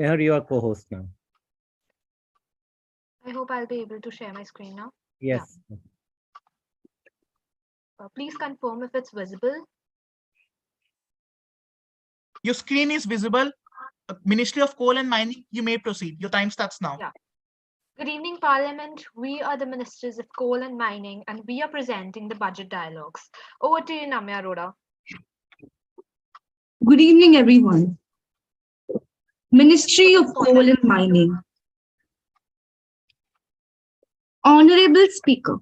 Meher, you are co-host now. I hope I'll be able to share my screen now. Yeah. Yes. Please confirm if it's visible. Your screen is visible. Ministry of Coal and Mining, you may proceed. Your time starts now. Yeah. Good evening, Parliament. We are the Ministers of Coal and Mining, and we are presenting the budget dialogues. Over to you, Namya Arora. Good evening, everyone. Ministry of Coal and Mining. Honorable Speaker,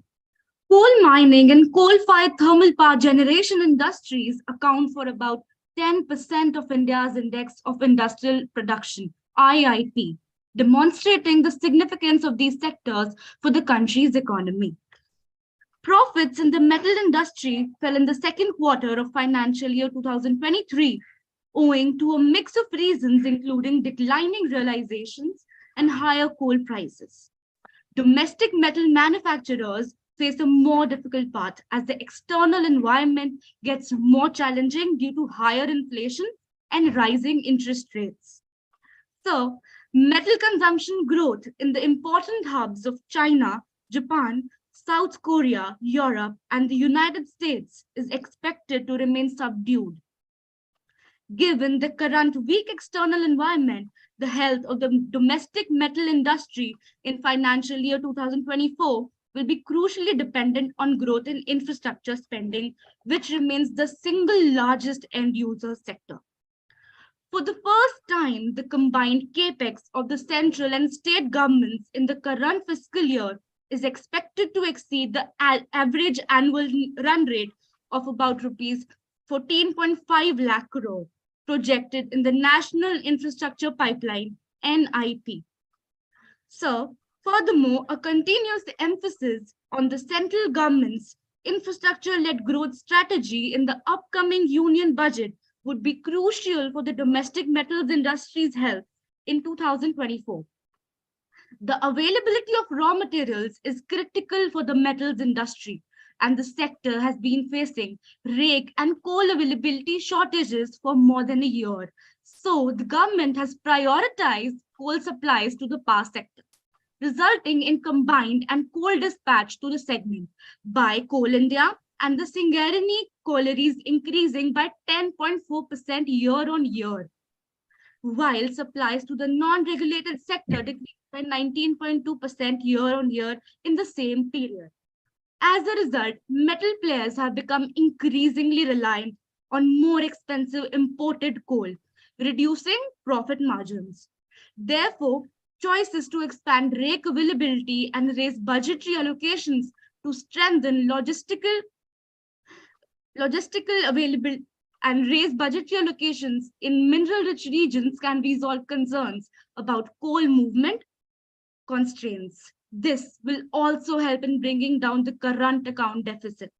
coal mining and coal-fired thermal power generation industries account for about 10% of India's Index of Industrial Production, IIP, demonstrating the significance of these sectors for the country's economy. Profits in the metal industry fell in the second quarter of financial year 2023, owing to a mix of reasons including declining realizations and higher coal prices. Domestic metal manufacturers face a more difficult path as the external environment gets more challenging due to higher inflation and rising interest rates. So, metal consumption growth in the important hubs of China, Japan, South Korea, Europe, and the United States is expected to remain subdued. Given the current weak external environment, the health of the domestic metal industry in financial year 2024 will be crucially dependent on growth in infrastructure spending, which remains the single largest end user sector. For the first time, the combined capex of the central and state governments in the current fiscal year is expected to exceed the average annual run rate of about rupees 14.5 lakh crore projected in the National Infrastructure Pipeline, NIP. So, furthermore, a continuous emphasis on the central government's infrastructure-led growth strategy in the upcoming union budget would be crucial for the domestic metals industry's health in 2024. The availability of raw materials is critical for the metals industry, and the sector has been facing rake and coal availability shortages for more than a year. So the government has prioritized coal supplies to the power sector, resulting in combined and coal dispatch to the segment by Coal India and the Singareni collieries increasing by 10.4% year on year, while supplies to the non-regulated sector decreased by 19.2% year on year in the same period. As a result, metal players have become increasingly reliant on more expensive imported coal, reducing profit margins. Therefore, choices to expand rake availability and raise budgetary allocations to strengthen logistical availability and raise budgetary allocations in mineral-rich regions can resolve concerns about coal movement constraints. This will also help in bringing down the current account deficit.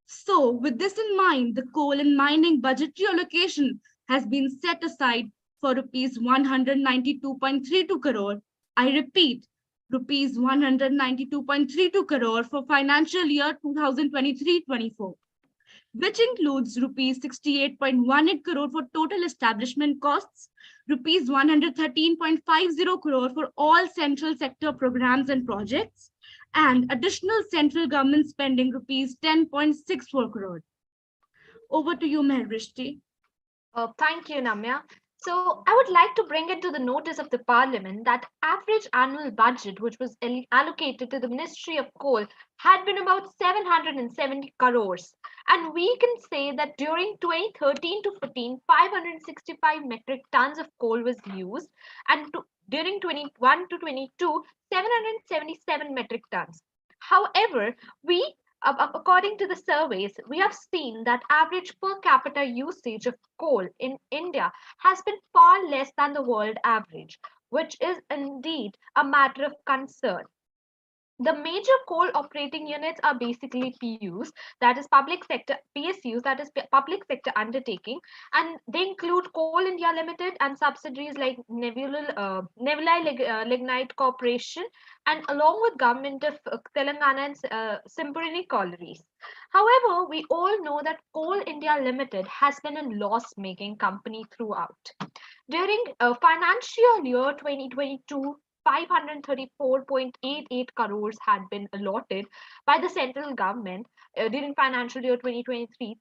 So, with this in mind, the coal and mining budgetary allocation has been set aside for rupees 192.32 crore. I repeat, rupees 192.32 crore for financial year 2023-24, which includes rupees 68.18 crore for total establishment costs, rupees 113.50 crore for all central sector programs and projects, and additional central government spending rupees 10.64 crore. Over to you, Mehrishti. Thank you, Namya. So, I would like to bring it to the notice of the Parliament that average annual budget, which was allocated to the Ministry of Coal, had been about 770 crores. And we can say that during 2013 to 14, 565 metric tons of coal was used, and during 21 to 22, 777 metric tons. However, according to the surveys, we have seen that average per capita usage of coal in India has been far less than the world average, which is indeed a matter of concern. The major coal operating units are basically PUs, that is public sector PSUs, that is public sector undertaking, and they include Coal India Limited and subsidiaries like Nebula Lignite Corporation, and along with government of Telangana and Simburani collieries. However, we all know that Coal India Limited has been a loss-making company throughout. During financial year 2022, 534.88 crores had been allotted by the central government. During financial year 2023,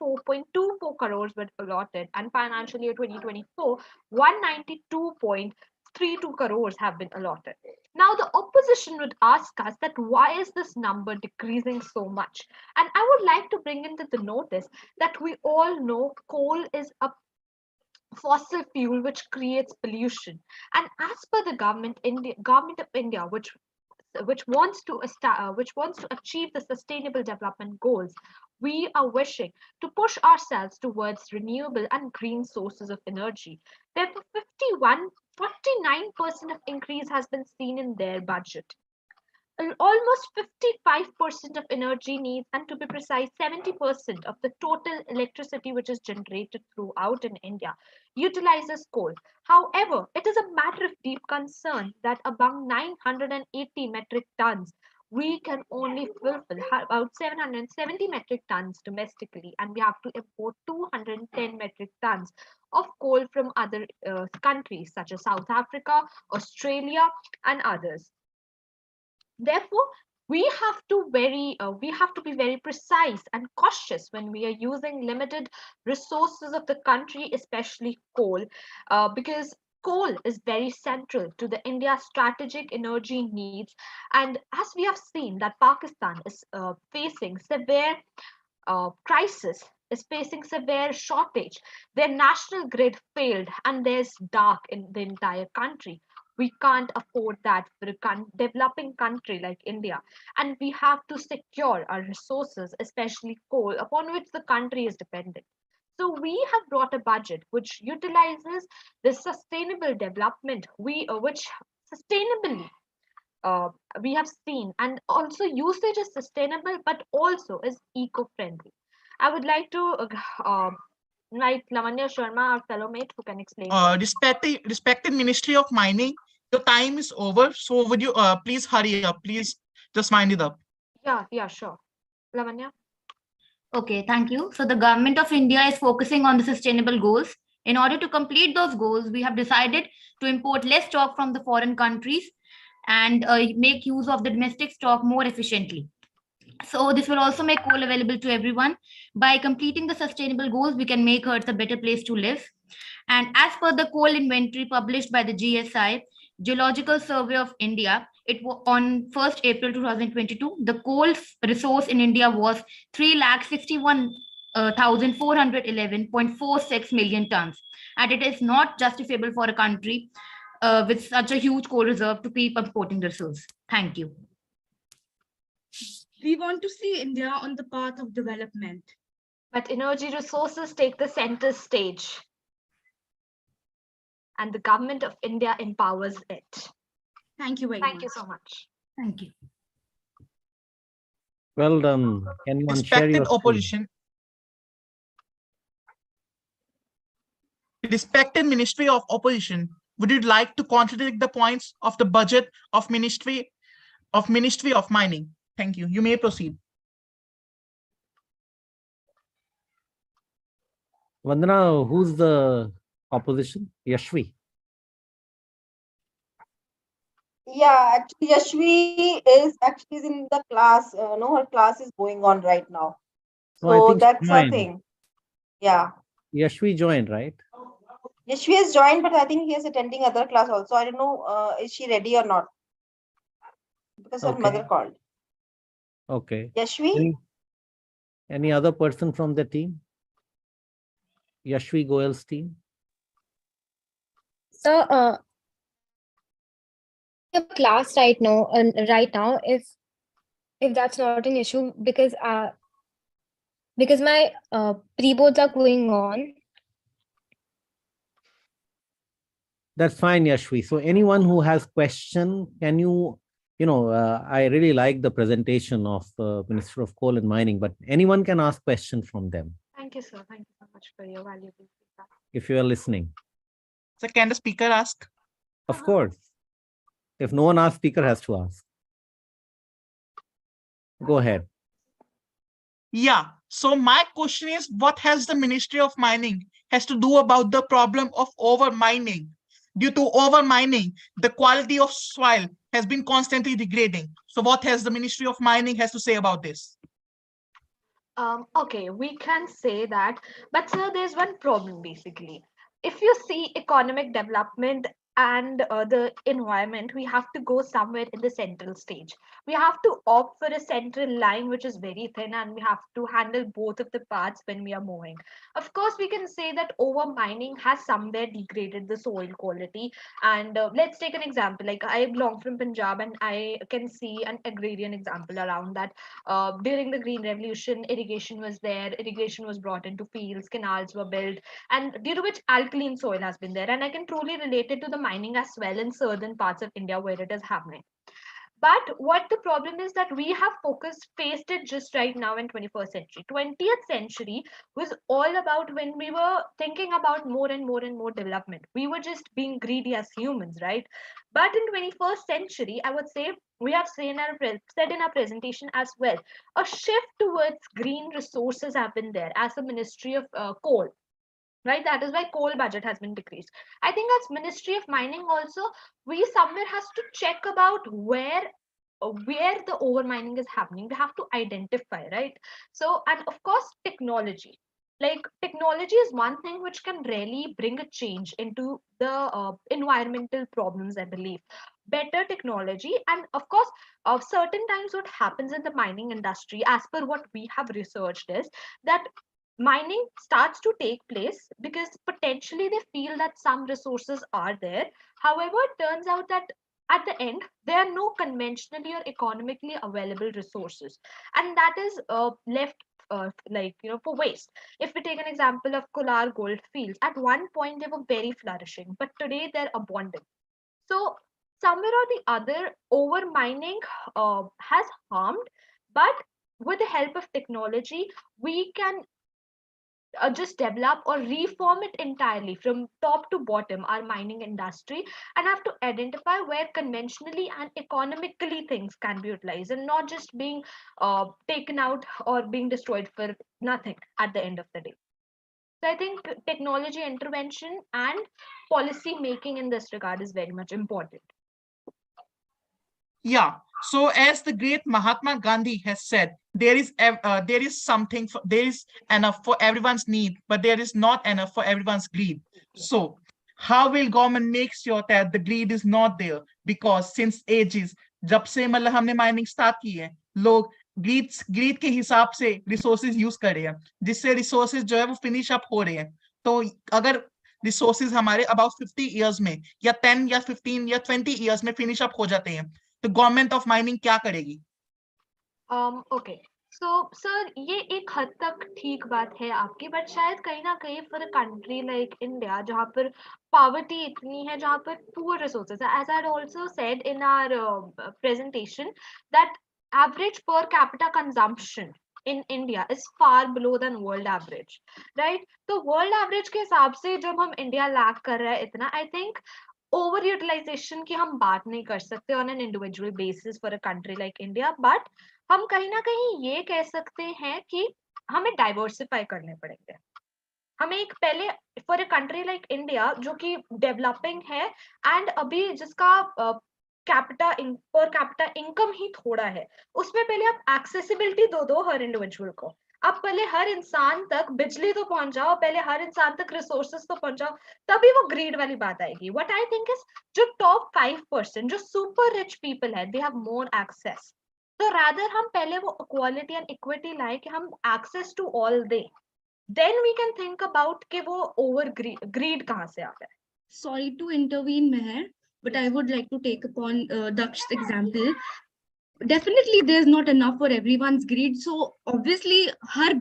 394.24 crores were allotted, and financial year 2024, 192.32 crores have been allotted. Now, the opposition would ask us that why is this number decreasing so much? And I would like to bring into the notice that we all know coal is a fossil fuel which creates pollution, and as per the government of India, which wants to achieve the sustainable development goals, we are wishing to push ourselves towards renewable and green sources of energy. Therefore, 49% of increase has been seen in their budget. Almost 55% of energy needs, and to be precise, 70% of the total electricity which is generated throughout in India utilizes coal. However, it is a matter of deep concern that among 980 metric tons, we can only fulfill about 770 metric tons domestically, and we have to import 210 metric tons of coal from other countries such as South Africa, Australia, and others. Therefore, we have to be very precise and cautious when we are using limited resources of the country, especially coal, because coal is very central to the India's strategic energy needs. And as we have seen that Pakistan is facing severe crisis, is facing severe shortage. Their national grid failed, and there's dark in the entire country. We can't afford that for a developing country like India, and we have to secure our resources, especially coal, upon which the country is dependent. So we have brought a budget which utilizes the sustainable development, which sustainably uh, we have seen, and also usage is sustainable but also is eco-friendly. I would like to invite Lavanya Sharma, our fellow mate, who can explain. Respected Ministry of Mining, your time is over. So would you please hurry up? Please just wind it up. Yeah, sure. Lavanya? Okay, thank you. So the government of India is focusing on the sustainable goals. In order to complete those goals, we have decided to import less stock from the foreign countries and make use of the domestic stock more efficiently. So this will also make coal available to everyone. By completing the sustainable goals, we can make Earth a better place to live. And as per the coal inventory published by the GSI, Geological Survey of India, on 1st April 2022, the coal resource in India was 361,411.46 million tons. And it is not justifiable for a country with such a huge coal reserve to keep importing resources. Thank you. We want to see India on the path of development. But energy resources take the center stage, and the government of India empowers it. Thank you very much. Thank you so much. Thank you. Well done. Anyone share Respected your screen? opposition. Respected Ministry of Opposition, would you like to contradict the points of the budget of Ministry of Mining? Thank you. You may proceed. Vandana, who's the opposition? Yashvi. Yeah, actually, Yashvi is actually in the class. No, her class is going on right now. No, I So think she that's a joined. thing. Yeah. Yashvi joined, right? Yashvi has joined, but I think he is attending other class also. I don't know, is she ready or not? Because her Okay. mother called. Okay. Yashvi? Any other person from the team? Yashvi Goyal's team? So, a class right now, if that's not an issue, because my pre-boards are going on. That's fine, Yashvi. So anyone who has question, can you I really like the presentation of Minister of Coal and Mining, but anyone can ask questions from them Thank you, sir. Thank you so much for your valuable feedback. if you are listening. So can the speaker ask? Of course. If no one asks, speaker has to ask. Go ahead. Yeah. So my question is, what has the Ministry of Mining has to do about the problem of over mining? Due to over mining, the quality of soil has been constantly degrading. So what has the Ministry of Mining has to say about this? Okay, we can say that, but sir, there's one problem basically. If you see economic development and the environment, we have to go somewhere in the central stage. We have to opt for a central line which is very thin, and we have to handle both of the parts when we are moving. Of course, we can say that over mining has somewhere degraded the soil quality. And let's take an example. Like I belong from Punjab, and I can see an agrarian example around that. During the Green Revolution, irrigation was there, irrigation was brought into fields, canals were built, and due to which alkaline soil has been there. And I can truly relate it to the mining as well in certain parts of India where it is happening. But what the problem is that we have faced it just right now in 21st century. 20th century was all about when we were thinking about more and more and more development. We were just being greedy as humans, right? But in 21st century, I would say we have said in our presentation as well, a shift towards green resources have been there as a ministry of coal, right? That is why coal budget has been decreased. I think as Ministry of Mining also, we somewhere has to check about where the over mining is happening. We have to identify, right? So, and of course technology, like technology is one thing which can really bring a change into the environmental problems, I believe. Better technology, and of course certain times what happens in the mining industry, as per what we have researched, is that mining starts to take place because potentially they feel that some resources are there. However, it turns out that at the end there are no conventionally or economically available resources, and that is left for waste. If we take an example of Kolar gold fields, at one point they were very flourishing, but today they're abundant. So somewhere or the other, over mining has harmed, but with the help of technology, we can just develop or reform it entirely from top to bottom, our mining industry, and have to identify where conventionally and economically things can be utilized and not just being taken out or being destroyed for nothing at the end of the day. So I think technology intervention and policy making in this regard is very much important. Yeah. So as the great Mahatma Gandhi has said, there is there is enough for everyone's need, but there is not enough for everyone's greed. So how will government make sure that the greed is not there? Because since ages, जब से मतलब हमने mining start की है, लोग grid के हिसाब से रिसोर्सेज यूज कर रहे हैं, जिससे रिसोर्सेज जो है वो फिनिश अप हो रहे हैं. तो अगर रिसोर्सेज हमारे अबाउट 50 इयर्स में या 10 या 15 या 20 इयर्स में फिनिश अप हो जाते हैं, तो गवर्नमेंट ऑफ माइनिंग क्या करेगी? ओके, सो सर ये एक हद तक ठीक बात है आपकी, बट शायद कहीं ना कहीं for a country like India जहाँ पर पॉवर्टी इतनी है, जहाँ पर पुअर रिसोर्सेज है, as I also said in our presentation that average per capita consumption in India is far below than world average, right? तो world average के हिसाब से जब हम इंडिया लैग कर रहा है इतना, आई थिंक ओवर यूटिलाइजेशन की हम बात नहीं कर सकते on an individual basis for a country like India, but हम कहीं ना कहीं ये कह सकते हैं कि हमें डाइवर्सिफाई करने पड़ेंगे. हमें एक पहले for a country like India जो कि डेवलपिंग है एंड अभी जिसका पर कैपिटा इनकम ही थोड़ा है, उसमें पहले आप एक्सेसिबिलिटी दो हर इंडिविजुअल को. अब पहले हर इंसान तक बिजली तो पहुंचाओ, पहले हर इंसान तक रिसोर्सेस तो पहुंचाओ, तभी वो ग्रीड वाली बात आएगी. व्हाट आई थिंक इज जो टॉप 5% जो सुपर रिच पीपल है, दे हैव मोर एक्सेस. तो रादर हम पहले वो इक्वालिटी एंड इक्विटी लाए कि हम एक्सेस टू ऑल दे, then we can think about कि वो ओवर ग्रीड कहाँ से आ गया. Sorry to intervene, Meher, but I would like to take upon Daksh's example. Definitely, there's not enough for everyone's greed. So obviously, her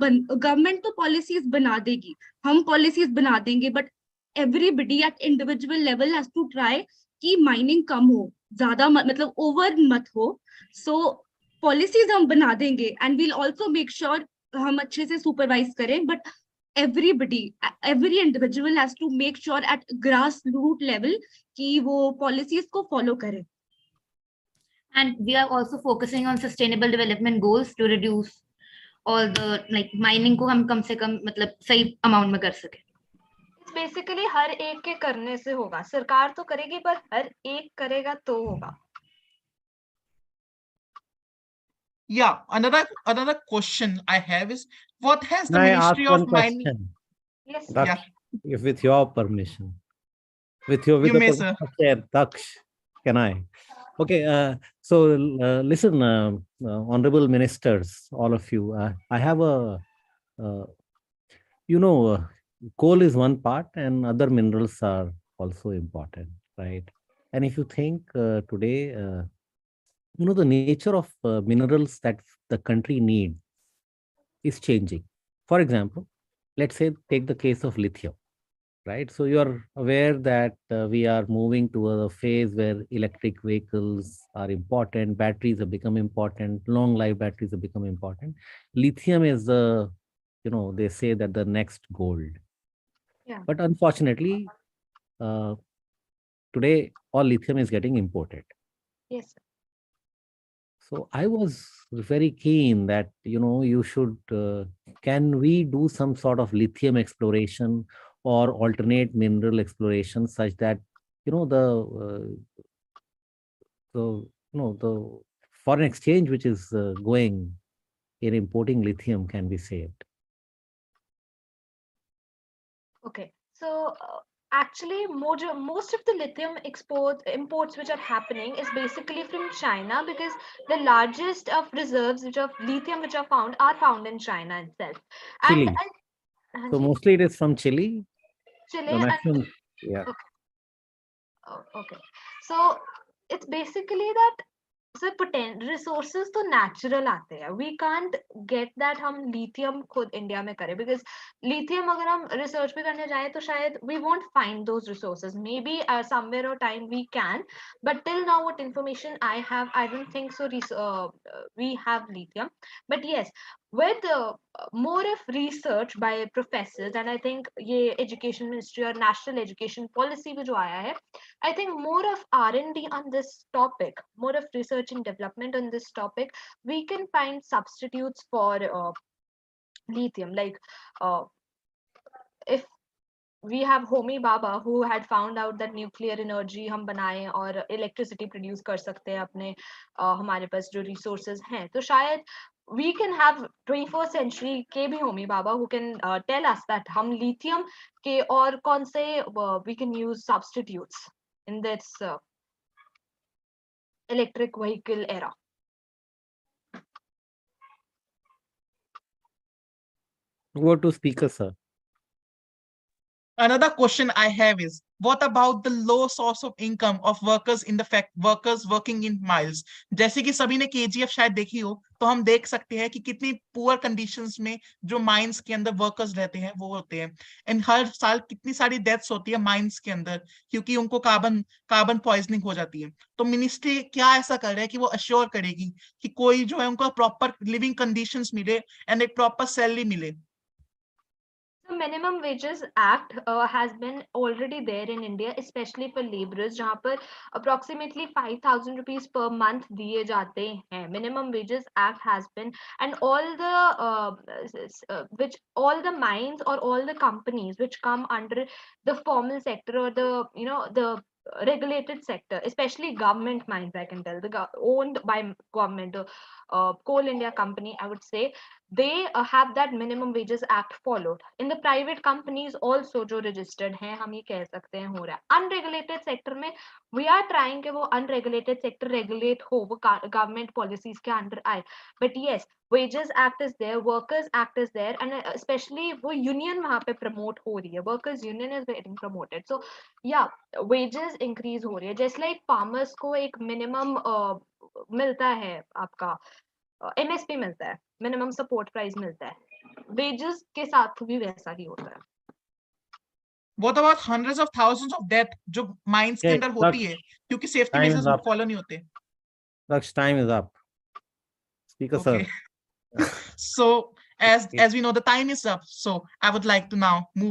government तो policies बना देगी, हम policies बना देंगे, but everybody at individual level has to try कि mining कम हो. ज्यादा मतलब ओवर मत हो. सो पॉलिसीज हम बना देंगे and we'll also make sure हम अच्छे से सुपरवाइज करें, but everybody, every individual has to make sure at grass root level कि वो policies को follow करे. And we are also focusing on sustainable development goals to reduce all the like mining को हम कम से कम मतलब सही amount में कर सके. बेसिकली हर एक के करने से होगा, सरकार तो करेगी पर हर एक करेगा तो होगा. Yeah, another question I have is, what has the Can I ask Ministry one of Mining? question? Yes. Daksh, Yeah. if with your permission, with the You may, permission sir. of Chair Daksh, can I? Okay, so listen, honorable ministers, all of you. I have a, uh, coal is one part, and other minerals are also important, right? And if you think today, the nature of minerals that the country needs is changing. For example, let's say take the case of lithium, right? So you are aware that we are moving to a phase where electric vehicles are important, batteries have become important, long life batteries have become important. Lithium is the, they say that the next gold. Yeah. But unfortunately, today all lithium is getting imported. Yes. So I was very keen that, you should, can we do some sort of lithium exploration or alternate mineral exploration such that, the foreign exchange which is going in importing lithium can be saved. Okay. So actually, most of the lithium imports which are happening is basically from China, because the largest of reserves which of lithium which are found in China itself. Chile. And So mostly it is from Chile. Chile The and maximum, yeah. okay. So it's basically that sir resources तो natural आते हैं, we can't get that हम lithium खुद India में करें, because lithium अगर हम research भी करने जाएं तो शायद we won't find those resources, maybe somewhere और time we can, but till now what information I have, I don't think so we have lithium. But yes, with more of research by professors, and I think ये education ministry और national education policy में जो आया है, I think more of R&D on this topic, more of research and development on this topic, we can find substitutes for lithium. Like if we have Homi Baba who had found out that nuclear energy हम बनाएं और electricity produce कर सकते हैं अपने हमारे पास जो resources हैं, तो शायद we can have 21st century के भी Homi Baba who can tell us that हम lithium के और कौन से we can use substitutes in this electric vehicle era. Go to speaker, sir. Another question I have is, what about the low source of income of workers in the workers working in mines? जैसे कि सभी ने KGF शायद देखी हो, तो हम देख सकते हैं कि कितनी पुअर कंडीशंस में जो माइंस के अंदर वर्कर्स रहते हैं वो होते हैं, एंड हर साल कितनी सारी डेथ्स होती है माइंस के अंदर क्योंकि उनको कार्बन पॉइजनिंग हो जाती है. तो मिनिस्ट्री क्या ऐसा कर रहा है कि वो अश्योर करेगी कि कोई जो है उनको प्रॉपर लिविंग कंडीशंस मिले एंड एक प्रॉपर सैलरी मिले? The minimum wages act has been already there in India, especially for laborers, जहाँ पर approximately 5,000 rupees per month दिए जाते हैं. Minimum wages act has been, and all the mines or all the companies which come under the formal sector or the regulated sector, especially government mines, I can tell, owned by government, Coal India company, I would say, they have that minimum wages act followed. In the private companies also जो registered हैं, हम ये कह सकते हैं हो रहा है. Unregulated sector में we are trying कि वो unregulated sector regulate हो, वो government policies के under आए. But yes, wages act is there, workers act is there, and especially वो union वहाँ पे promote हो रही है, workers union is getting promoted. So yeah, wages increase हो रही है. Just like farmers को एक minimum मिलता है आपका MSP मिलता है, मिनिमम सपोर्ट प्राइस मिलता है, वेजेस के साथ भी वैसा ही होता है. What about hundreds of thousands of death जो mines के Okay, अंदर होती है क्योंकि safety time measures is up. follow नहीं होते. Daksh, time is up. Speaker Okay. sir. So as we know, the time is up. So I would like to now move